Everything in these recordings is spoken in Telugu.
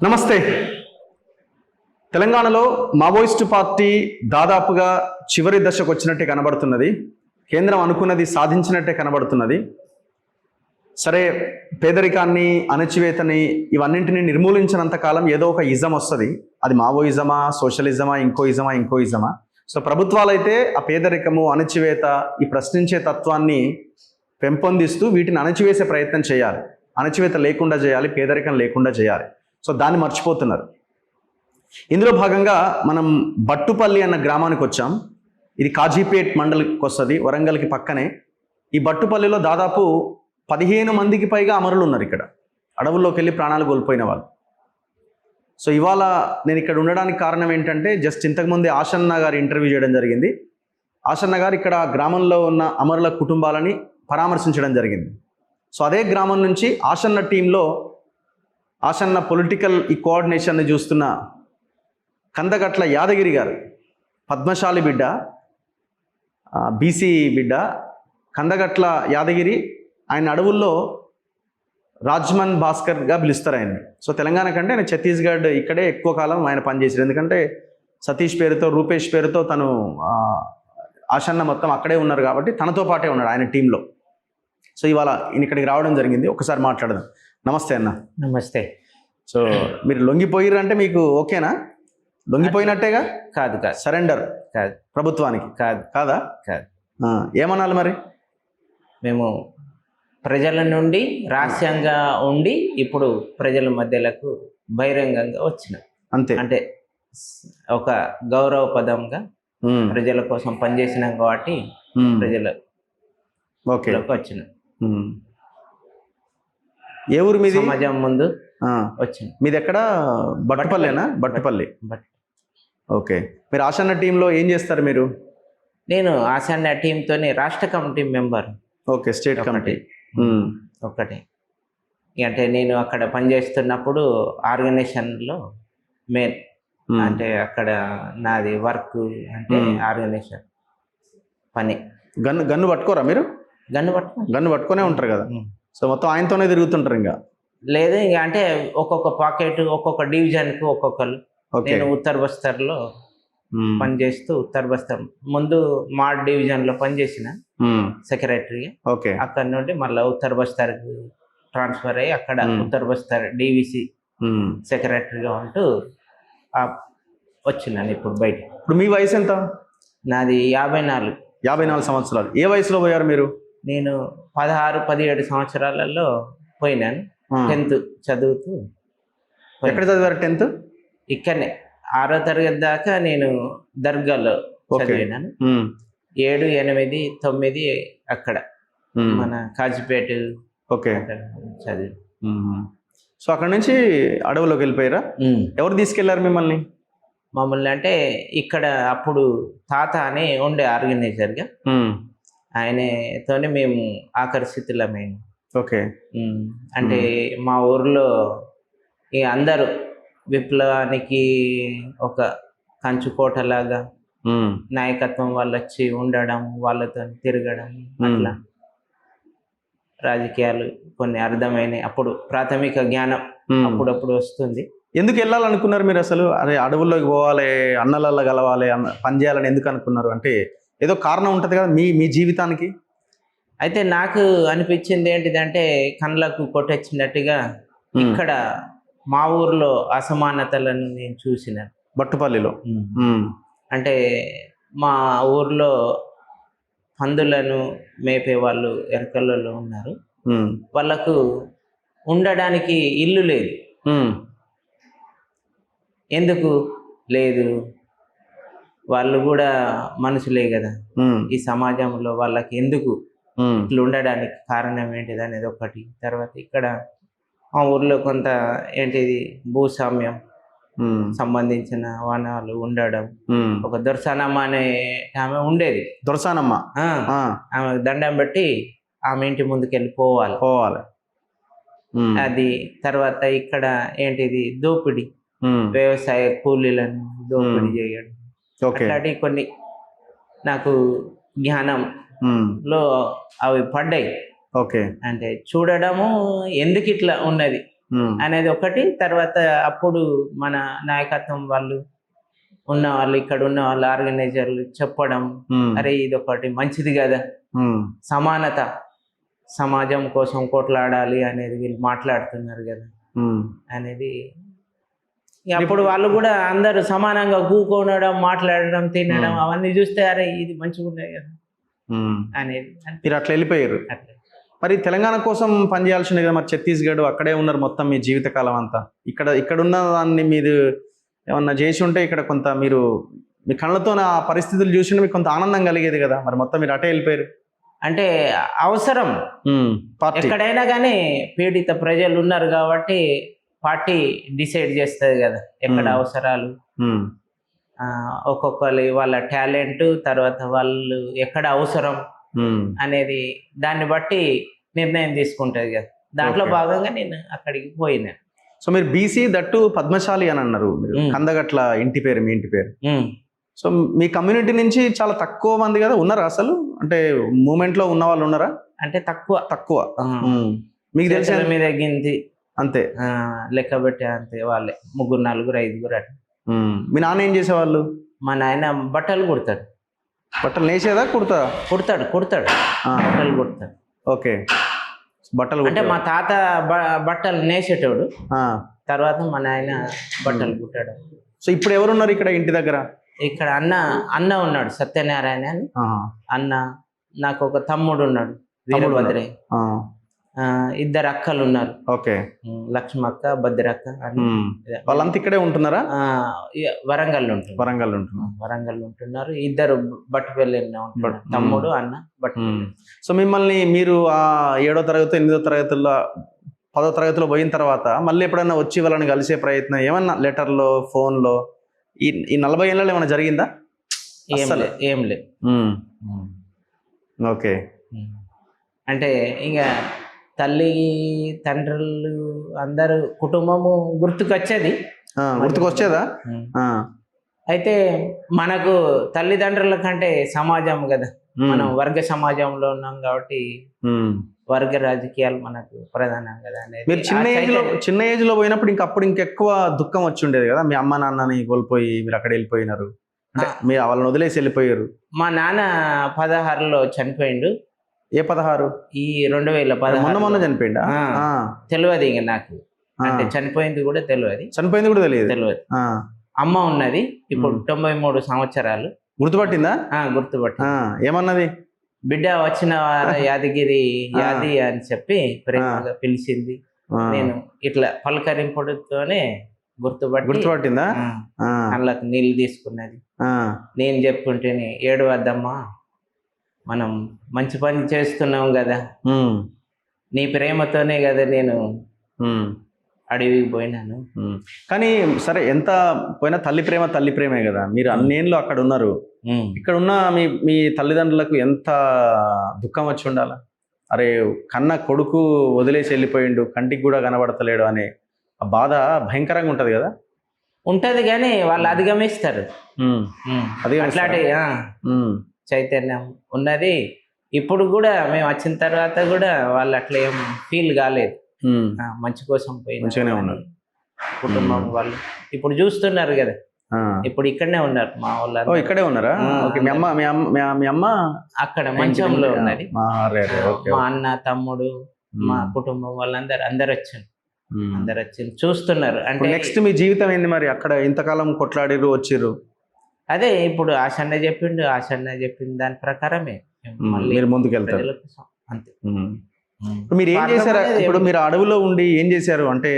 నమస్తే. తెలంగాణలో మావోయిస్టు పార్టీ దాదాపుగా చివరి దశకు వచ్చినట్టే కనబడుతున్నది. కేంద్రం అనుకున్నది సాధించినట్టే కనబడుతున్నది. సరే, పేదరికాన్ని, అణచివేతని ఇవన్నింటినీ నిర్మూలించినంత కాలం ఏదో ఒక ఇజం వస్తుంది. అది మావోయిజమా, సోషలిజమా, ఇంకో ఇజమా. సో ప్రభుత్వాలైతే ఆ పేదరికము, అణచివేత, ఈ ప్రశ్నించే తత్వాన్ని పెంపొందిస్తూ వీటిని అణచివేసే ప్రయత్నం చేయాలి. అణచివేత లేకుండా చేయాలి, పేదరికం లేకుండా చేయాలి. సో దాన్ని మర్చిపోతున్నారు. ఇందులో భాగంగా మనం బట్టుపల్లి అన్న గ్రామానికి వచ్చాం. ఇది కాజీపేట్ మండలికి వస్తుంది, వరంగల్కి పక్కనే. ఈ బట్టుపల్లిలో దాదాపు 15 మందికి పైగా అమరులు ఉన్నారు. ఇక్కడ అడవుల్లోకి వెళ్ళి ప్రాణాలు కోల్పోయిన వాళ్ళు. సో ఇవాళ నేను ఇక్కడ ఉండడానికి కారణం ఏంటంటే, జస్ట్ ఇంతకుముందే ఆశన్న గారు ఇంటర్వ్యూ చేయడం జరిగింది. ఆశన్న గారు ఇక్కడ గ్రామంలో ఉన్న అమరుల కుటుంబాలని పరామర్శించడం జరిగింది. సో అదే గ్రామం నుంచి ఆశన్న టీంలో ఆశన్న పొలిటికల్ ఈ కోఆర్డినేషన్ని చూస్తున్న కందగట్ల యాదగిరి గారు, పద్మశాలి బిడ్డ, బీసీ బిడ్డ కందగట్ల యాదగిరి. ఆయన అడవుల్లో రాజ్మన్ భాస్కర్గా పిలుస్తారు ఆయన్ని. సో తెలంగాణ కంటే ఆయన ఛత్తీస్గఢ్ ఇక్కడే ఎక్కువ కాలం ఆయన పనిచేశారు. ఎందుకంటే సతీష్ పేరుతో, రూపేష్ పేరుతో తను ఆశన్న మొత్తం అక్కడే ఉన్నారు కాబట్టి తనతో పాటే ఉన్నాడు ఆయన టీంలో. సో ఇవాళ ఈయన ఇక్కడికి రావడం జరిగింది. ఒకసారి మాట్లాడదాం. నమస్తే అన్న. నమస్తే. సో మీరు లొంగిపోయిర్రు అంటే మీకు ఓకేనా? లొంగిపోయినట్టేగా? కాదు. సరెండర్ కాదు. ప్రభుత్వానికి కాదా? కాదు. ఏమనాలి మరి? మేము ప్రజల నుండి రహస్యంగా ఉండి ఇప్పుడు ప్రజల మధ్యలకు బహిరంగంగా వచ్చినాం. అంతే. అంటే ఒక గౌరవ పదంగా ప్రజల కోసం పనిచేసినాం కాబట్టి ప్రజలకు వచ్చినాం. ఏ ఊరు మీది? సమాజం ముందు వచ్చింది. మీది ఎక్కడ? బట్టుపల్లేనా? బట్టుపల్లి. ఓకే. మీరు ఆశన్న టీంలో ఏం చేస్తారు మీరు? నేను ఆశన్న టీంతోనే రాష్ట్ర committee member. Okay, state committee ఒకటి. అంటే నేను అక్కడ పనిచేస్తున్నప్పుడు ఆర్గనైజేషన్లో మెయిన్, అంటే అక్కడ నాది వర్క్ అంటే ఆర్గనైజేషన్ పని. గన్ను పట్టుకోరా మీరు? గన్ను పట్టుకునే ఉంటారు కదా. సో మొత్తం ఆయనతోనే తిరుగుతుంటారు ఇంకా? లేదు, ఇంకా అంటే ఒక్కొక్క పాకెట్, ఒక్కొక్క డివిజన్కు ఒక్కొక్కరు. నేను ఉత్తర బస్తర్లో పనిచేస్తూ, ఉత్తర బస్తర్ ముందు మా డివిజన్లో పనిచేసిన సెక్రటరీ. ఓకే. అక్కడ నుండి మళ్ళీ ఉత్తర బస్తర్కి ట్రాన్స్ఫర్ అయ్యి అక్కడ ఉత్తర బస్తర్ డివిసి సెక్రటరీగా ఉంటూ వచ్చినాను ఇప్పుడు బయట. ఇప్పుడు మీ వయసు ఎంత? నాది 54 సంవత్సరాలు. ఏ వయసులో పోయారు మీరు? నేను 16-17 సంవత్సరాలలో పోయినాను. 10th చదువుతూ. ఎక్కడ చదివారు 10th? ఇక్కడనే 6వ తరగతి దాకా నేను దర్గాలో చదివినాను. 7, 8, 9 అక్కడ మన కాజీపేట చదివి. సో అక్కడ నుంచి అడవులోకి వెళ్ళిపోయారా? ఎవరు తీసుకెళ్లారు మిమ్మల్ని? మమ్మల్ని అంటే ఇక్కడ అప్పుడు తాత అని ఉండే ఆర్గనైజర్గా, ఆయనతోనే మేము ఆకర్షితులమైన. ఓకే. అంటే మా ఊర్లో అందరూ విప్లవానికి ఒక కంచుకోటలాగా నాయకత్వం వాళ్ళు వచ్చి ఉండడం, వాళ్ళతో తిరగడం, అట్లా రాజకీయాలు కొన్ని అర్థమైనవి. అప్పుడు ప్రాథమిక జ్ఞానం అప్పుడప్పుడు వస్తుంది. ఎందుకు వెళ్ళాలనుకున్నారు మీరు అసలు? అదే అడవుల్లోకి పోవాలి, అన్నలల్లో కలవాలి, పని చేయాలని ఎందుకు అనుకున్నారు? అంటే ఏదో కారణం ఉంటుంది కదా మీ జీవితానికి. అయితే నాకు అనిపించింది ఏంటిదంటే, కళ్ళకు కొట్టొచ్చినట్టుగా ఇక్కడ మా ఊర్లో అసమానతలను నేను చూసిన. బట్టుపల్లిలో అంటే మా ఊర్లో పందులను మేపే వాళ్ళు ఎరకలలో ఉన్నారు. వాళ్ళకు ఉండడానికి ఇల్లు లేదు. ఎందుకు లేదు? వాళ్ళు కూడా మనుషులే కదా. ఈ సమాజంలో వాళ్ళకి ఎందుకు ఇట్లా ఉండడానికి కారణం ఏంటిది అనేది ఒకటి. తర్వాత ఇక్కడ మా ఊర్లో కొంత ఏంటిది భూస్వామ్యం సంబంధించిన వనాలు ఉండడం. ఒక దొరసానమ్మ అనే ఆమె ఉండేది. దొరసానమ్మ ఆమె దండం పెట్టి ఆమె ఇంటి ముందుకు వెళ్ళిపోవాలి. అది తర్వాత ఇక్కడ ఏంటిది దోపిడీ, వ్యవసాయ కూలీలను దోపిడీ చేయడం, అట్లాంటి కొన్ని నాకు జ్ఞానంలో అవి పడ్డాయి. ఓకే. అంటే చూడడము ఎందుకు ఇట్లా ఉన్నది, అనేది ఒకటి. తర్వాత అప్పుడు మన నాయకత్వం వాళ్ళు ఉన్న వాళ్ళు, ఇక్కడ ఉన్న వాళ్ళు, ఆర్గనైజర్లు చెప్పడం, అరే ఇది ఒకటి మంచిది కదా, సమానత, సమాజం కోసం కొట్లాడాలి అనేది వీళ్ళు మాట్లాడుతున్నారు కదా అనేది. అప్పుడు వాళ్ళు కూడా అందరూ సమానంగా కూకోనడం, మాట్లాడడం, తినడం అవన్నీ చూస్తే అరే ఇది మంచిగా ఉన్నాయి కదా అనేది. మీరు అట్లా వెళ్ళిపోయారు. మరి తెలంగాణ కోసం పనిచేయాల్సింది కదా, మరి ఛత్తీస్గఢ్ అక్కడే ఉన్నారు మొత్తం మీ జీవితకాలం అంతా. ఇక్కడున్న దాన్ని మీరు ఏమన్నా చేసి ఉంటే ఇక్కడ కొంత మీరు మీ కళ్ళతో ఆ పరిస్థితులు చూసి మీకు కొంత ఆనందం కలిగేది కదా, మరి మొత్తం మీరు అటే వెళ్ళిపోయారు. అంటే అవసరం ఎక్కడైనా కానీ పీడిత ప్రజలు ఉన్నారు కాబట్టి పార్టీ డిసైడ్ చేస్తుంది కదా ఎక్కడ అవసరాలు, ఒక్కొక్కరి వాళ్ళ టాలెంట్, తర్వాత వాళ్ళు ఎక్కడ అవసరం అనేది దాన్ని బట్టి నిర్ణయం తీసుకుంటది కదా. దాంట్లో భాగంగా నేను అక్కడికి పోయినా. సో మీరు బీసీ దట్టు పద్మశాలి అని అన్నారు, కందగట్ల ఇంటి పేరు, మీ ఇంటి పేరు. సో మీ కమ్యూనిటీ నుంచి చాలా తక్కువ మంది కదా ఉన్నారా అసలు, అంటే మూమెంట్ లో ఉన్న వాళ్ళు ఉన్నారా? అంటే తక్కువ మీకు తెలిసిన మీద గింది అంతే లెక్క పెట్టే అంతే, వాళ్ళే 3, 4, 5 అట్లా. మీ నాన్న ఏం చేసేవాళ్ళు? మా నాయన బట్టలు కుడతాడు. బట్టలు నేసేదా కుడతాడా? కుడతాడు బట్టలు కుడతాడు. ఓకే, బట్టలు అంటే మా తాత బట్టలు నేసేటోడు, తర్వాత మా నాయన బట్టలు కుట్టాడు. సో ఇప్పుడు ఎవరున్నారు ఇక్కడ ఇంటి దగ్గర? ఇక్కడ అన్న ఉన్నాడు, సత్యనారాయణ అని అన్న. నాకు ఒక తమ్ముడు ఉన్నాడు, వీరభద్రయ్య. 2 అక్కలు ఉన్నారు. ఓకే, లక్ష్మక్క, భద్రక్క అని. వాళ్ళంతా ఇక్కడే ఉంటున్నారా? వరంగల్ ఉంటున్నారు. 2 బట్టుపల్లి ఉంటున్నారు, తమ్ముడు అన్న బట్టుపల్లి. సో మిమ్మల్ని మీరు ఆ 7వ తరగతి 8వ తరగతుల్లో 10వ తరగతిలో పోయిన తర్వాత మళ్ళీ ఎప్పుడైనా వచ్చి వాళ్ళని కలిసే ప్రయత్నం ఏమన్నా లెటర్లో, ఫోన్లో ఈ 40 ఏళ్ళలో ఏమైనా జరిగిందా? ఏం లేదు. ఓకే, అంటే ఇంకా తల్లి తండ్రులు అందరు కుటుంబము గుర్తుకొచ్చేదా? అయితే మనకు తల్లిదండ్రుల కంటే సమాజం కదా, మనం వర్గ సమాజంలో ఉన్నాం కాబట్టి వర్గ రాజకీయాలు మనకు ప్రధానం కదా అనేది. మీరు చిన్న ఏజ్ లో పోయినప్పుడు అప్పుడు ఇంకెక్కువ దుఃఖం వచ్చి ఉండేది కదా, మీ అమ్మ నాన్నని కోల్పోయి మీరు అక్కడ వెళ్ళిపోయినారు, మీరు వాళ్ళని వదిలేసి వెళ్ళిపోయారు. మా నాన్న 16లో చనిపోయిండు. ఏ 16? ఈ 2016. మొన్న చనిపోయిందా? తెలియదు ఇక నాకు, అంటే చనిపోయింది కూడా తెలియదు. అమ్మ ఉన్నది ఇప్పుడు 93 సంవత్సరాలు. గుర్తుపట్టిందా? గుర్తుపట్టింది. ఏమన్నది? బిడ్డ వచ్చిన యాదగిరి యాది అని చెప్పి ప్రేమగా పిలిచింది. నేను ఇట్లా పలకరింపుడుతోనే గుర్తుపట్టిందా? కళ్ళకు నీళ్ళు తీసుకున్నది. నేను చెప్పుకుంటేనే ఏడవద్దమ్మా, మనం మంచి పని చేస్తున్నాం కదా, నీ ప్రేమతోనే కదా నేను అడవికి పోయినాను. కానీ సరే, ఎంత పోయినా తల్లి ప్రేమే కదా. మీరు అన్నేళ్ళు అక్కడ ఉన్నారు, ఇక్కడ ఉన్న మీ తల్లిదండ్రులకు ఎంత దుఃఖం వచ్చి ఉండాలా? అరే కన్న కొడుకు వదిలేసి వెళ్ళిపోయిండు, కంటికి కూడా కనబడతలేడు అనే ఆ బాధ భయంకరంగా ఉంటది కదా. ఉంటది కానీ వాళ్ళు అధిగమిస్తారు. అట్లాంటి చైతన్యం ఉన్నది. ఇప్పుడు కూడా మేము వచ్చిన తర్వాత కూడా వాళ్ళు అట్లా ఏం ఫీల్ కాలేదు, మంచి కోసం మంచిగానే ఉన్నారు. కుటుంబం వాళ్ళు ఇప్పుడు చూస్తున్నారు కదా, ఇప్పుడు ఇక్కడనే ఉన్నారు మా వాళ్ళు. ఇక్కడే ఉన్నారా? మీ అమ్మ అక్కడ మంచంలో ఉన్నది. మా అన్న, తమ్ముడు, మా కుటుంబం వాళ్ళందరూ అందరు వచ్చి చూస్తున్నారు. అంటే నెక్స్ట్ మీ జీవితం ఏంది మరి? అక్కడ ఇంతకాలం కొట్లాడిరు, వచ్చిర్రు. అదే ఇప్పుడు ఆశన్న చెప్పిన దాని ప్రకారమే మీరు ముందుకెళ్తారు అంతే. మీరు ఏం చేశారు ఇప్పుడు? మీరు అడవిలో ఉండి ఏం చేశారు అంటే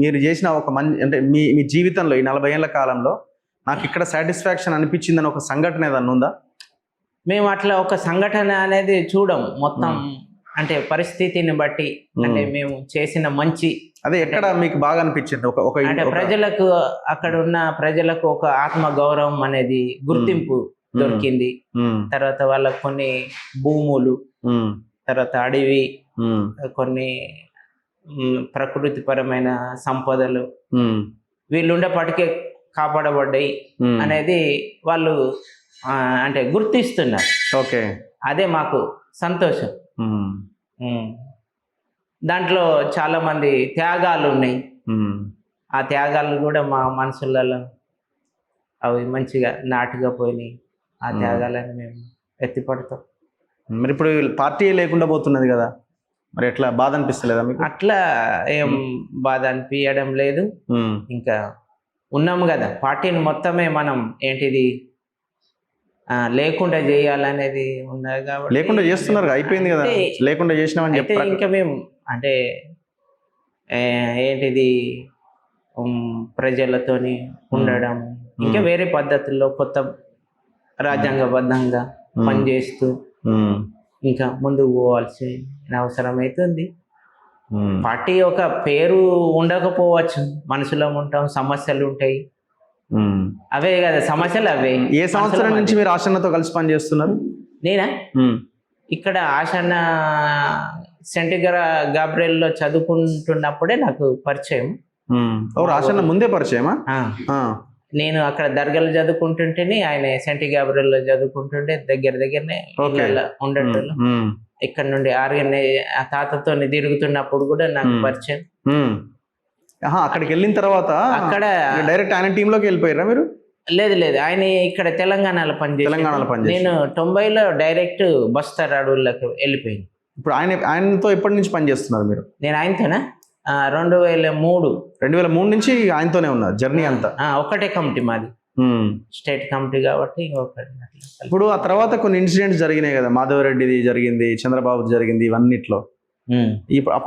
మీరు చేసిన ఒక అంటే మీ జీవితంలో ఈ 40 ఏళ్ల కాలంలో నాకు ఇక్కడ సాటిస్ఫాక్షన్ అనిపించిందని ఒక సంఘటన ఏదన్నా ఉందా? మేము అట్లా ఒక సంఘటన అనేది చూడం, మొత్తం అంటే పరిస్థితిని బట్టి, అంటే మేము చేసిన మంచి. అదే ఎక్కడ మీకు బాగా అనిపించింది? అంటే ప్రజలకు, అక్కడ ఉన్న ప్రజలకు ఒక ఆత్మ గౌరవం అనేది గుర్తింపు దొరికింది. తర్వాత వాళ్ళకు కొన్ని భూములు, తర్వాత అడవి, కొన్ని ప్రకృతి పరమైన సంపదలు వీళ్ళుండేపటికే కాపాడబడ్డాయి అనేది వాళ్ళు అంటే గుర్తిస్తున్నారు. ఓకే, అదే మాకు సంతోషం. దాంట్లో చాలా మంది త్యాగాలు ఉన్నాయి. ఉమ్, ఆ త్యాగాలు కూడా మా మనసులలో అవి మంచిగా నాటుగా పోయినాయి. ఆ త్యాగాలను మేము ఎత్తిపడతాం. మరి ఇప్పుడు పార్టీ లేకుండా పోతున్నది కదా, మరి ఎట్లా బాధ అనిపిస్తలేదా మీకు? అట్లా ఏం బాధ అనిపించడం లేదు. ఉమ్, ఇంకా ఉన్నాము కదా, పార్టీని మొత్తమే మనం ఏంటిది లేకుండా చేయాలనేది ఉన్నది కాబట్టి లేకుండా చేస్తున్నారు కదా, అయిపోయింది కదా, అంటే లేకుండా చేసినామని అయితే చెప్పారు. ఇంకా మేము అంటే ఏంటిది ప్రజలతోని ఉండడం, ఇంకా వేరే పద్ధతుల్లో కొత్త రాజ్యాంగబద్ధంగా పనిచేస్తూ ఇంకా ముందుకు పోవాల్సిన అవసరం అవుతుంది. పార్టీ ఒక పేరు ఉండకపోవచ్చు, మనుషులం ఉంటాం, సమస్యలు ఉంటాయి, అవే కదా సమస్యలు అవే. ఏ సంవత్సరం నుంచి మీరు ఆశన్నతో కలిసి పని చేస్తున్నారు? నేనా ఇక్కడ ఆశన్న సెంట్ గాబ్రియల్లో చదువుకుంటున్నప్పుడే నాకు పరిచయం. ఆశన్న ముందే పరిచయమా? నేను అక్కడ దర్గాలో చదువుకుంటుంటేనే, ఆయన సెంట్ గాబ్రియల్లో చదువుకుంటుంటే దగ్గరనే ఉండేటోళ్ళు. ఇక్కడ నుండి ఆర్గనై తాతతో తిరుగుతున్నప్పుడు కూడా నాకు పరిచయం. అక్కడికి వెళ్ళిన తర్వాత అక్కడ డైరెక్ట్ ఆయన టీంలోకి వెళ్ళిపోయారా మీరు? లేదు, ఆయన ఇక్కడ తెలంగాణలో పనిచేసి నేను 90లో డైరెక్ట్ బస్తర్ అడవుల్లోకి వెళ్ళిపోయింది. ఇప్పుడు ఆయనతో ఎప్పటి నుంచి పనిచేస్తున్నారు మీరు? నేను ఆయనతోనా 2003 నుంచి ఆయనతోనే ఉన్నారు జర్నీ అంతా? ఒకటే కమిటీ మాది, స్టేట్ కమిటీ కాబట్టి. ఇప్పుడు ఆ తర్వాత కొన్ని ఇన్సిడెంట్స్ జరిగినాయి కదా, మాధవరెడ్డిది జరిగింది, చంద్రబాబుది జరిగింది, ఇవన్నిట్లో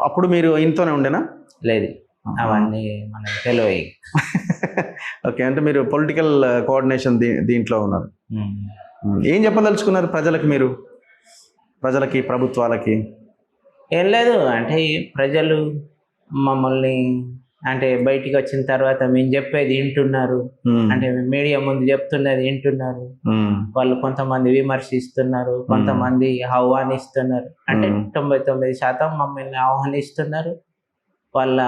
అప్పుడు మీరు ఈయనతోనే ఉండేనా? లేదు, అవన్నీ మనకు తెలియదు. ఓకే, అంటే మీరు పొలిటికల్ కోఆర్డినేషన్ దీంట్లో ఉన్నారు. ఏం చెప్పదలుచుకున్నారు ప్రజలకి మీరు? ప్రజలకి, ప్రభుత్వాలకి? ఏం లేదు, అంటే ప్రజలు మమ్మల్ని అంటే బయటికి వచ్చిన తర్వాత మేము చెప్పేది వింటున్నారు, అంటే మీడియా ముందు చెప్తున్నది వింటున్నారు. వాళ్ళు కొంతమంది విమర్శిస్తున్నారు, కొంతమంది ఆహ్వానిస్తున్నారు. అంటే 99% మమ్మల్ని ఆహ్వానిస్తున్నారు. వాళ్ళ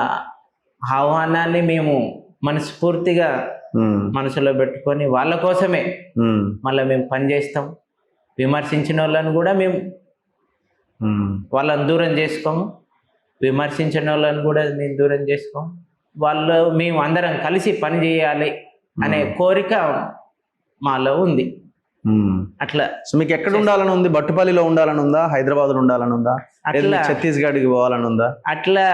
ఆహ్వానాన్ని మేము మనస్ఫూర్తిగా మనసులో పెట్టుకొని వాళ్ళ కోసమే మళ్ళీ మేము పనిచేస్తాం. విమర్శించిన వాళ్ళని కూడా మేము వాళ్ళని దూరం చేసుకోము, విమర్శించిన వాళ్ళని కూడా మేము దూరం చేసుకోము. మేము అందరం కలిసి పని చేయాలి అనే కోరిక మాలో ఉంది. అట్లా. సో మీకు ఎక్కడ ఉండాలని ఉంది? బట్టుపల్లిలో ఉండాలని ఉందా? హైదరాబాద్లో ఉండాలని ఉందా? అట్లా ఛత్తీస్గఢ్కి పోవాలని ఉందా? అట్లా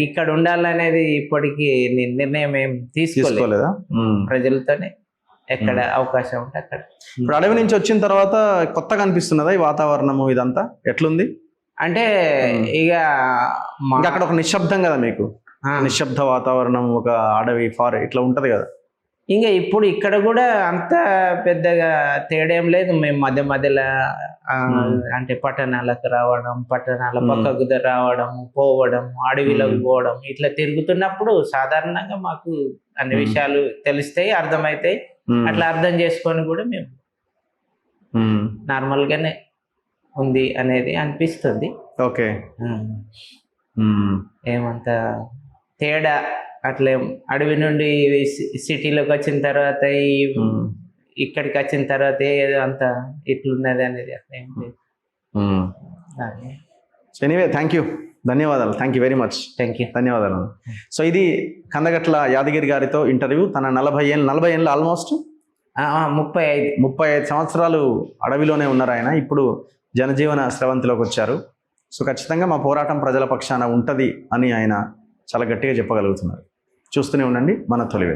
ఇక్కడ ఉండాలనేది ఇప్పటికీ నిర్ణయం ఏం తీసుకోలేదా? ప్రజలతోనే ఎక్కడ అవకాశం ఉంటే అక్కడ. ఇప్పుడు అడవి నుంచి వచ్చిన తర్వాత కొత్తగా అనిపిస్తున్నదా ఈ వాతావరణము ఇదంతా? ఎట్లుంది అంటే ఇక అక్కడ ఒక నిశ్శబ్దం కదా మీకు, నిశ్శబ్ద వాతావరణం, ఒక అడవి ఇట్లా ఉంటది కదా. ఇంకా ఇప్పుడు ఇక్కడ కూడా అంత పెద్దగా తేడేం లేదు. మేము మధ్యలో అంటే పట్టణాలకు రావడం, పట్టణాల పక్కకు రావడం, పోవడం, అడవిలోకి పోవడం, ఇట్లా తిరుగుతున్నప్పుడు సాధారణంగా మాకు అన్ని విషయాలు తెలుస్తాయి, అర్థమవుతాయి. అట్లా అర్థం చేసుకొని కూడా మేము నార్మల్గానే ఉంది అనేది అనిపిస్తుంది. ఓకే, ఏమంత తేడా అట్లే అడవి నుండి సిటీలోకి వచ్చిన తర్వాత ఇక్కడికి వచ్చిన తర్వాత ఏదో అంత ఇట్లున్నది అనేది అట్లా ఏం లేదు. ఎనీవే, థ్యాంక్ యూ, ధన్యవాదాలు, thank you very much. Thank you, ధన్యవాదాలు. సో ఇది కందగట్ల యాదగిరి గారితో ఇంటర్వ్యూ. తన 40 ఏళ్ళు ఆల్మోస్ట్ 35 సంవత్సరాలు అడవిలోనే ఉన్నారు ఆయన. ఇప్పుడు జనజీవన స్రవంతిలోకి వచ్చారు. సో ఖచ్చితంగా మా పోరాటం ప్రజల పక్షాన ఉంటుంది అని ఆయన చాలా గట్టిగా చెప్పగలుగుతున్నారు. చూస్తూనే ఉండండి మన తొలివే.